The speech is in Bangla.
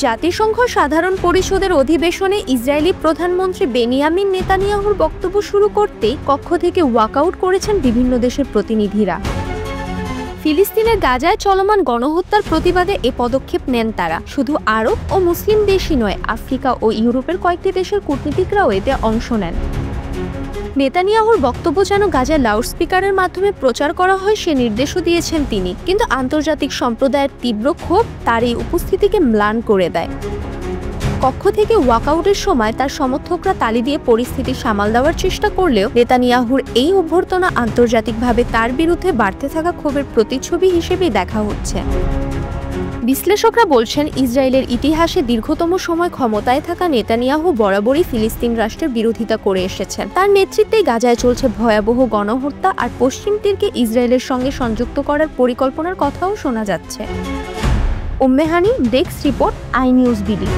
জাতিসংঘ সাধারণ পরিষদের অধিবেশনে ইসরায়েলি প্রধানমন্ত্রী বেনিয়ামিন নেতানিয়াহুর বক্তব্য শুরু করতেই কক্ষ থেকে ওয়াকআউট করেছেন বিভিন্ন দেশের প্রতিনিধিরা। ফিলিস্তিনের গাজায় চলমান গণহত্যার প্রতিবাদে এ পদক্ষেপ নেন তারা। শুধু আরব ও মুসলিম দেশই নয়, আফ্রিকা ও ইউরোপের কয়েকটি দেশের কূটনীতিকরাও এতে অংশ নেন। নেতানিয়াহুর বক্তব্য যেন গাজায় লাউডস্পিকারের মাধ্যমে প্রচার করা হয় সে নির্দেশও দিয়েছেন তিনি, কিন্তু আন্তর্জাতিক সম্প্রদায়ের তীব্র ক্ষোভ তার এই উপস্থিতিকে ম্লান করে দেয়। কক্ষ থেকে ওয়াকআউটের সময় তার সমর্থকরা তালি দিয়ে পরিস্থিতি সামাল দেওয়ার চেষ্টা করলেও নেতানিয়াহুর এই অভ্যর্থনা আন্তর্জাতিকভাবে তার বিরুদ্ধে বাড়তে থাকা ক্ষোভের প্রতিচ্ছবি হিসেবেই দেখা হচ্ছে। বিশ্লেষকরা বলছেন, ইসরায়েলের ইতিহাসে দীর্ঘতম সময় ক্ষমতায় থাকা নেতানিয়াহু বরাবরই ফিলিস্তিন রাষ্ট্রের বিরোধিতা করে এসেছেন। তার নেতৃত্বেই গাজায় চলছে ভয়াবহ গণহত্যা, আর পশ্চিম তীরকে ইসরায়েলের সঙ্গে সংযুক্ত করার পরিকল্পনার কথাও শোনা যাচ্ছে। Umme Hani, desk report, I news BD.